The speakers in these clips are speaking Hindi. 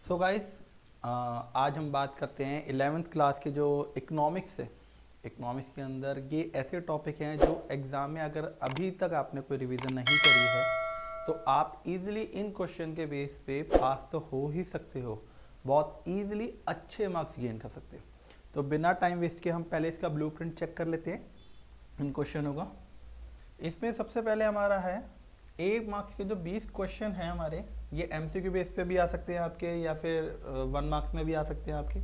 सो गाइस, आज हम बात करते हैं 11th क्लास के जो इकोनॉमिक्स है। इकोनॉमिक्स के अंदर ये ऐसे टॉपिक हैं जो एग्ज़ाम में अगर अभी तक आपने कोई रिवीजन नहीं करी है तो आप इजीली इन क्वेश्चन के बेस पे पास तो हो ही सकते हो, बहुत इजीली अच्छे मार्क्स गेन कर सकते हो। तो बिना टाइम वेस्ट के हम पहले इसका ब्लूप्रिंट चेक कर लेते हैं इन क्वेश्चनों का। इसमें सबसे पहले हमारा है 1 मार्क्स के जो 20 क्वेश्चन हैं हमारे, ये एमसीक्यू बेस पे भी आ सकते हैं आपके, या फिर 1 मार्क्स में भी आ सकते हैं आपके।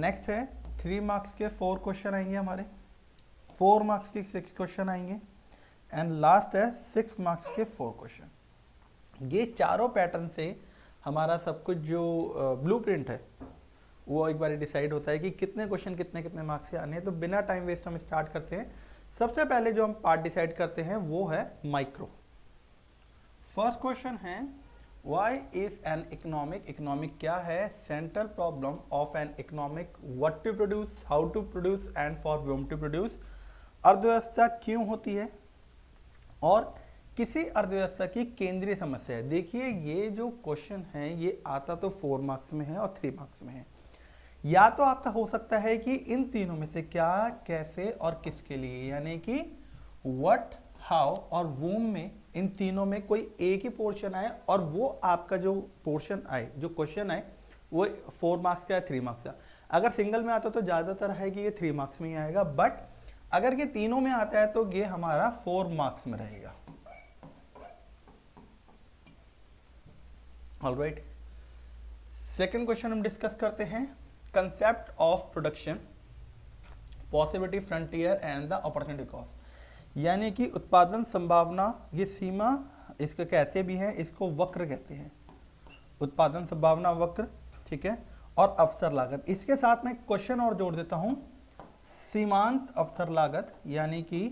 नेक्स्ट है 3 मार्क्स के 4 क्वेश्चन आएंगे हमारे, 4 मार्क्स के 6 क्वेश्चन आएंगे, एंड लास्ट है 6 मार्क्स के 4 क्वेश्चन। ये चारों पैटर्न से हमारा सब कुछ जो ब्लूप्रिंट है वो एक बार डिसाइड होता है कि कितने क्वेश्चन कितने कितने मार्क्स के आने हैं। तो बिना टाइम वेस्ट हम स्टार्ट करते हैं। सबसे पहले जो हम पार्ट डिसाइड करते हैं वो है माइक्रो। फर्स्ट क्वेश्चन है why is an economic, economic क्या है, central problem of an economic, what to produce, how to produce and for whom to produce, अर्थव्यवस्था क्यों होती है और किसी अर्थव्यवस्था की केंद्रीय समस्या है। देखिए ये जो क्वेश्चन है ये आता तो 4 मार्क्स में है और 3 मार्क्स में है। या तो आपका हो सकता है कि इन तीनों में से क्या, कैसे और किसके लिए, यानी कि व्हाट, हाउ और वूम में इन तीनों में कोई एक ही पोर्शन आए और वो आपका जो पोर्शन आए, जो क्वेश्चन आए वो 4 मार्क्स का या 3 मार्क्स का। अगर सिंगल में आता तो ज़्यादातर है कि ये 3 मार्क्स में ही आएगा, बट अगर ये तीनों में आता है तो ये हमारा 4 मार्क्स में रहेगा। ऑलराइट, सेकेंड क्वेश्चन हम डिस्कस करते हैं concept of production, possibility, frontier and the opportunity cost. यानी कि उत्पादन संभावना, ये सीमा इसको कहते भी हैं, इसको वक्र कहते हैं, उत्पादन संभावना वक्र, ठीक है, और अवसर लागत। इसके साथ में क्वेश्चन और जोड़ देता हूं, सीमांत अवसर लागत यानी कि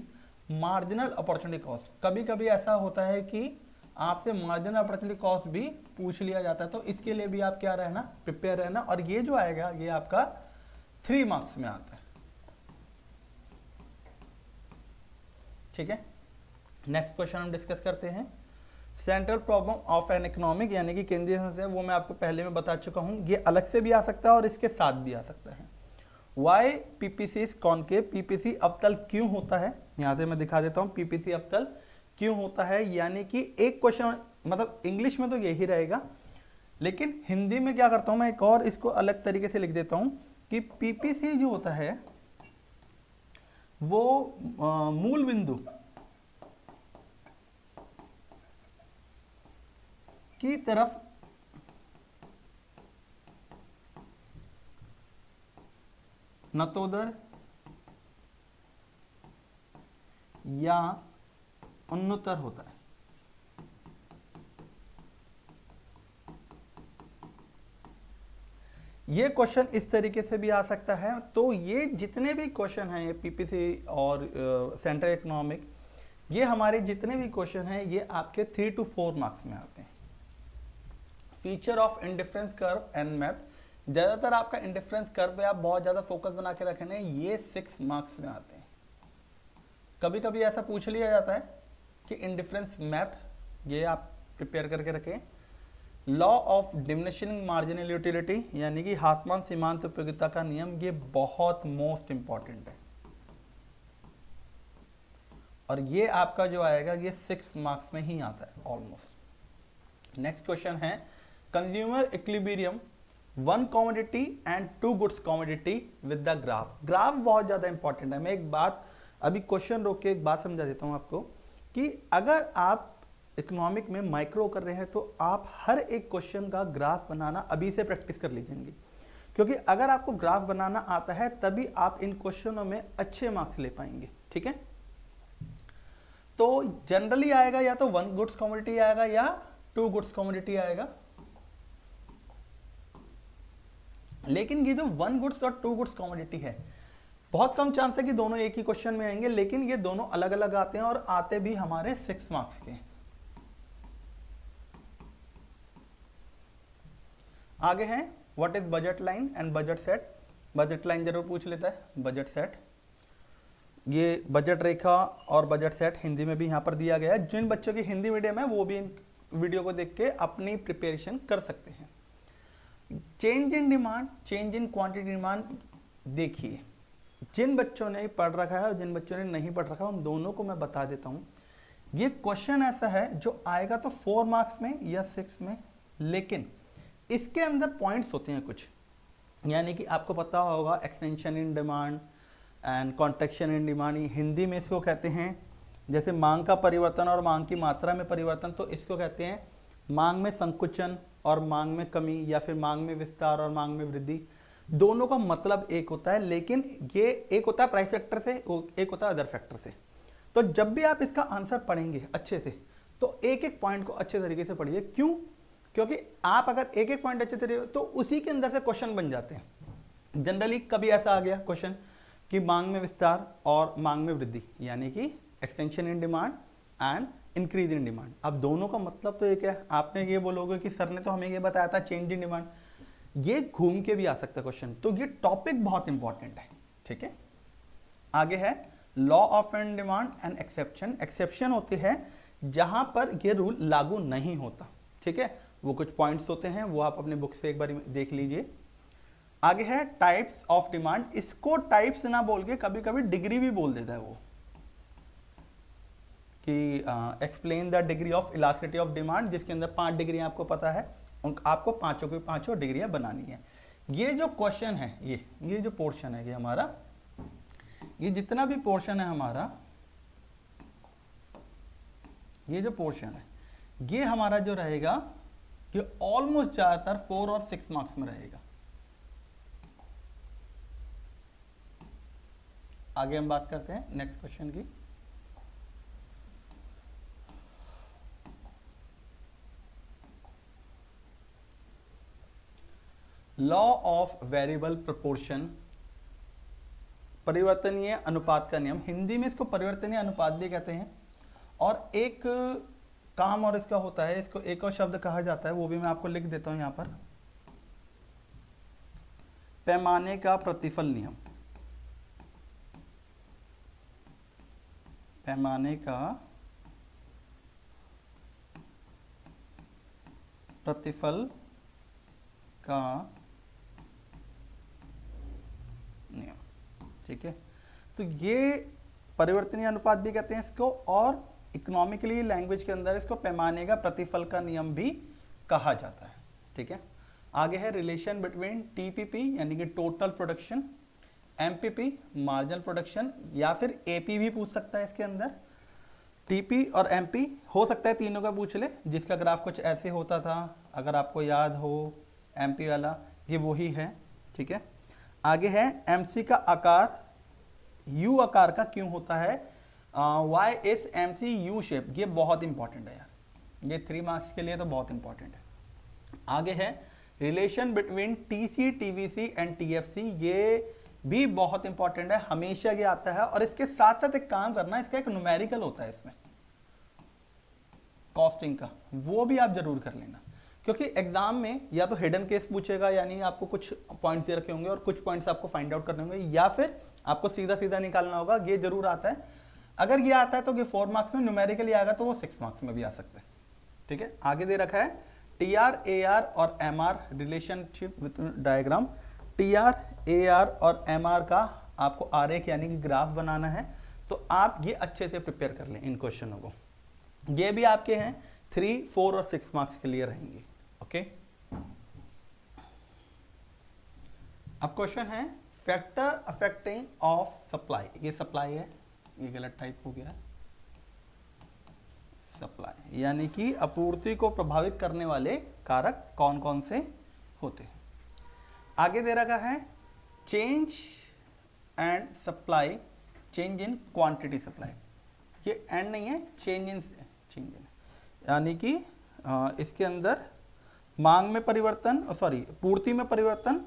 मार्जिनल अपॉर्चुनिटी कॉस्ट। कभी कभी ऐसा होता है कि आपसे मार्जिनल अपॉर्चुनिटी कॉस्ट भी पूछ लिया जाता है, तो इसके लिए भी आप क्या रहना, प्रिपेयर रहना। और ये जो आएगा ये आपका 3 मार्क्स में आता है, ठीक है। नेक्स्ट क्वेश्चन हम डिस्कस करते हैं central problem of an economic, यानी कि केंद्रीय समस्या। वो मैं आपको पहले में बता चुका हूं, ये अलग से भी आ सकता है और इसके साथ भी आ सकता है। Why PPC is concave, PPC अवतल क्यों होता है, यहां से मैं दिखा देता हूं पीपीसी अवतल क्यों होता है। यानी कि एक क्वेश्चन, मतलब इंग्लिश में तो यही रहेगा, लेकिन हिंदी में क्या करता हूं मैं, एक और इसको अलग तरीके से लिख देता हूं कि पीपीसी जो होता है वो मूल बिंदु की तरफ नतोदर या उन्नतर होता है। ये क्वेश्चन इस तरीके से भी आ सकता है। तो ये जितने भी क्वेश्चन हैं, ये पीपीसी और सेंट्रल इकोनॉमिक, ये हमारे जितने भी क्वेश्चन हैं ये आपके 3 to 4 मार्क्स में आते हैं। Feature of indifference curve and map, ज्यादातर आपका इंडिफरेंस कर्व पे आप बहुत ज्यादा फोकस बना के रखना, ये 6 मार्क्स में आते हैं। कभी कभी ऐसा पूछ लिया जाता है कि इंडिफरेंस मैप, ये आप प्रिपेयर करके रखें। Law of diminishing marginal utility, यानी कि ह्रासमान सीमांत उपयोगिता का नियम, ये बहुत मोस्ट इंपॉर्टेंट है और ये आपका जो आएगा ये 6 मार्क्स में ही आता है ऑलमोस्ट। नेक्स्ट क्वेश्चन है consumer equilibrium, 1 commodity and 2 goods commodity with the graph. Graph बहुत ज्यादा इंपॉर्टेंट है। मैं एक बात अभी क्वेश्चन रोक के एक बात समझा देता हूं आपको कि अगर आप इकोनॉमिक में माइक्रो कर रहे हैं तो आप हर एक क्वेश्चन का ग्राफ बनाना अभी से प्रैक्टिस कर लीजिएंगे, क्योंकि अगर आपको ग्राफ बनाना आता है तभी आप इन क्वेश्चनों में अच्छे मार्क्स ले पाएंगे, ठीक है। तो जनरली आएगा या तो 1 गुड्स कमोडिटी आएगा या 2 गुड्स कमोडिटी आएगा, लेकिन ये जो 1 गुड्स और 2 गुड्स कमोडिटी है, बहुत कम चांस है कि दोनों एक ही क्वेश्चन में आएंगे, लेकिन ये दोनों अलग अलग आते हैं और आते भी हमारे 6 मार्क्स के। आगे हैं what is budget line and budget set. Budget line जरूर पूछ लेता है, बजट सेट, ये बजट रेखा और बजट सेट हिंदी में भी यहाँ पर दिया गया है। जिन बच्चों की हिंदी मीडियम है वो भी इन वीडियो को देख के अपनी प्रिपरेशन कर सकते हैं। Change in demand, change in quantity demand, देखिए जिन बच्चों ने पढ़ रखा है और जिन बच्चों ने नहीं पढ़ रखा है उन दोनों को मैं बता देता हूं। ये क्वेश्चन ऐसा है जो आएगा तो 4 मार्क्स में या 6 में, लेकिन इसके अंदर पॉइंट्स होते हैं कुछ, यानी कि आपको पता होगा extension in demand and contraction in demand, Hindi में इसको कहते हैं जैसे मांग का परिवर्तन और मांग की मात्रा में परिवर्तन, तो इसको कहते हैं मांग में संकुचन और मांग में कमी, या फिर मांग में विस्तार और मांग में वृद्धि। दोनों का मतलब एक होता है, लेकिन ये एक होता है प्राइस फैक्टर से, एक होता है अदर फैक्टर से। तो जब भी आप इसका आंसर पढ़ेंगे अच्छे से तो एक एक पॉइंट को अच्छे तरीके से पढ़िए। क्यों? क्योंकि आप अगर एक एक पॉइंट अच्छे तरीके तो उसी के अंदर से क्वेश्चन बन जाते हैं। जनरली कभी ऐसा आ गया क्वेश्चन कि मांग में विस्तार और मांग में वृद्धि, यानी कि extension in demand and increase in demand. अब दोनों का मतलब तो एक है। आपने ये बोलोगे कि सर ने तो हमें ये बताया था चेंज इन डिमांड, ये घूम के भी आ सकता है क्वेश्चन, तो ये टॉपिक बहुत इंपॉर्टेंट है। ठीक है, आगे है law of and demand and exception. Exception होते हैं जहां पर ये रूल लागू नहीं होता। ठीक है, वो कुछ पॉइंट्स होते हैं, वो आप अपने बुक से एक बार देख लीजिए। आगे है टाइप्स ऑफ डिमांड। इसको टाइप्स ना बोल के कभी कभी डिग्री भी बोल देता है वो, कि explain the degree of elasticity of demand, जिसके अंदर 5 डिग्री आपको पता है, आपको पांचों की पांचों डिग्रियां बनानी है। ये जो क्वेश्चन है, ये जो पोर्शन है, ये हमारा, ये जितना भी पोर्शन है हमारा, ये जो पोर्शन है, ये हमारा जो रहेगा, ये ऑलमोस्ट ज्यादातर 4 और 6 मार्क्स में रहेगा। आगे हम बात करते हैं नेक्स्ट क्वेश्चन की। लॉ ऑफ वेरिएबल प्रोपोर्शन, परिवर्तनीय अनुपात का नियम। हिंदी में इसको परिवर्तनीय अनुपात भी कहते हैं, और एक काम और इसका होता है, इसको एक और शब्द कहा जाता है, वो भी मैं आपको लिख देता हूं यहां पर, पैमाने का प्रतिफल नियम। पैमाने का प्रतिफल का नियम। ठीक है, तो ये परिवर्तनीय अनुपात भी कहते हैं इसको, और इकोनॉमिकली लैंग्वेज के अंदर इसको पैमाने का प्रतिफल का नियम भी कहा जाता है। ठीक है, आगे है रिलेशन बिटवीन टीपीपी यानी कि total production, MPP marginal production, या फिर एपी भी पूछ सकता है इसके अंदर। टीपी और एमपी हो सकता है तीनों का पूछ ले, जिसका ग्राफ कुछ ऐसे होता था, अगर आपको याद हो एमपी वाला, ये वही है। ठीक है, आगे है एमसी का आकार यू आकार का क्यों होता है, why is MC U shape. ये बहुत इंपॉर्टेंट है यार, ये 3 मार्क्स के लिए तो बहुत इंपॉर्टेंट है। आगे है relation between TC TVC and TFC, ये भी बहुत इंपॉर्टेंट है, हमेशा ये आता है। और इसके साथ साथ एक काम करना, इसका एक न्यूमेरिकल होता है इसमें कॉस्टिंग का, वो भी आप जरूर कर लेना, क्योंकि एग्जाम में या तो हिडन केस पूछेगा, यानी आपको कुछ पॉइंट्स दे रखे होंगे और कुछ पॉइंट्स आपको फाइंड आउट करने होंगे, या फिर आपको सीधा सीधा निकालना होगा। ये जरूर आता है। अगर ये आता है तो ये 4 मार्क्स में, न्यूमेरिकली आएगा तो वो 6 मार्क्स में भी आ सकता है। ठीक है, आगे दे रखा है टीआर एआर और MR relationship with diagram. TR AR और एमआर का आपको आरेख यानी कि ग्राफ बनाना है, तो आप ये अच्छे से प्रिपेयर कर लें इन क्वेश्चनों को। ये भी आपके हैं 3, 4 और 6 मार्क्स के लिए रहेंगे। ओके, अब क्वेश्चन है फैक्टर अफेक्टिंग ऑफ सप्लाई। ये सप्लाई है, ये गलत टाइप हो गया है। सप्लाई यानी कि आपूर्ति को प्रभावित करने वाले कारक कौन कौन से होते हैं। आगे दे रखा है change and supply, change in quantity supply. ये एंड नहीं है, चेंज इन यानी कि इसके अंदर मांग में परिवर्तन, सॉरी पूर्ति में परिवर्तन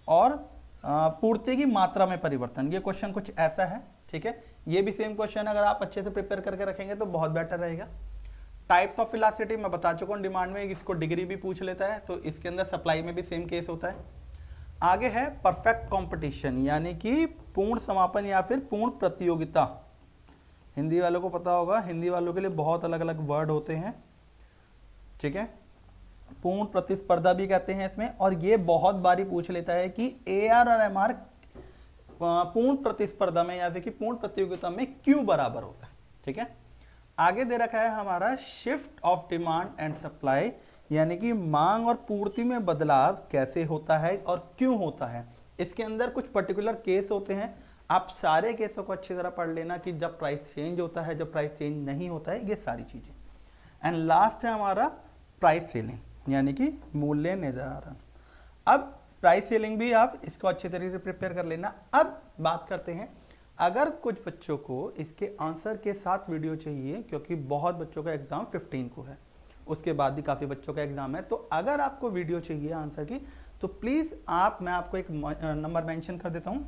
और पूर्ति की मात्रा में परिवर्तन। ये क्वेश्चन कुछ ऐसा है। ठीक है, ये भी सेम क्वेश्चन, अगर आप अच्छे से प्रिपेयर करके रखेंगे तो बहुत बेटर रहेगा। टाइप्स ऑफ इलास्टिसिटी मैं बता चुका हूँ, डिमांड में इसको डिग्री भी पूछ लेता है, तो इसके अंदर सप्लाई में भी सेम केस होता है। आगे है परफेक्ट कंपटीशन यानी कि पूर्ण समापन या फिर पूर्ण प्रतियोगिता। हिंदी वालों को पता होगा, हिंदी वालों के लिए बहुत अलग अलग वर्ड होते हैं। ठीक है, पूर्ण प्रतिस्पर्धा भी कहते हैं इसमें। और ये बहुत बारी पूछ लेता है कि AR और MR पूर्ण प्रतिस्पर्धा में या फिर कि पूर्ण प्रतियोगिता में क्यों बराबर होता है। ठीक है, आगे दे रखा है हमारा shift of demand and supply, यानी कि मांग और पूर्ति में बदलाव कैसे होता है और क्यों होता है। इसके अंदर कुछ पर्टिकुलर केस होते हैं, आप सारे केसों को अच्छी तरह पढ़ लेना कि जब प्राइस चेंज होता है, जब प्राइस चेंज नहीं होता है, ये सारी चीजें। एंड लास्ट है हमारा प्राइस सेलिंग, यानी कि मूल्य निर्धारण। अब प्राइस सेलिंग भी आप इसको अच्छे तरीके से प्रिपेयर कर लेना। अब बात करते हैं, अगर कुछ बच्चों को इसके आंसर के साथ वीडियो चाहिए, क्योंकि बहुत बच्चों का एग्जाम 15 को है, उसके बाद भी काफ़ी बच्चों का एग्जाम है, तो अगर आपको वीडियो चाहिए आंसर की तो प्लीज़ मैं आपको एक नंबर मेंशन कर देता हूं।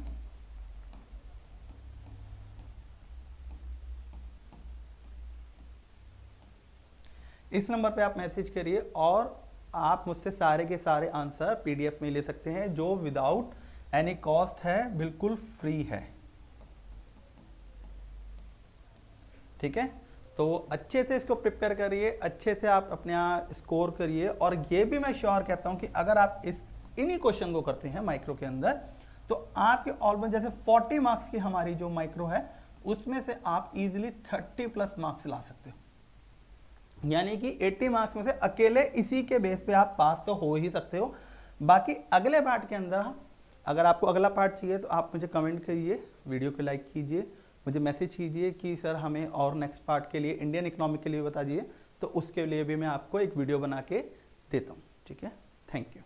इस नंबर पे आप मैसेज करिए और आप मुझसे सारे के सारे आंसर PDF में ले सकते हैं, जो विदाउट एनी कॉस्ट है, बिल्कुल फ्री है। ठीक है, तो अच्छे से इसको प्रिपेयर करिए, अच्छे से आप अपने यहाँ स्कोर करिए। और ये भी मैं श्योर कहता हूँ कि अगर आप इन्हीं क्वेश्चन को करते हैं माइक्रो के अंदर, तो आपके ऑलमोस्ट जैसे 40 मार्क्स की हमारी जो माइक्रो है, उसमें से आप इजीली 30+ मार्क्स ला सकते हो। यानी कि 80 मार्क्स में से अकेले इसी के बेस पे आप पास तो हो ही सकते हो। बाकी अगले पार्ट के अंदर अगर आपको अगला पार्ट चाहिए तो आप मुझे कमेंट करिए, वीडियो को लाइक कीजिए, मुझे मैसेज कीजिए कि सर हमें और नेक्स्ट पार्ट के लिए इंडियन इकोनॉमिक के लिए बता दीजिए, तो उसके लिए भी मैं आपको एक वीडियो बना के देता हूँ। ठीक है, थैंक यू।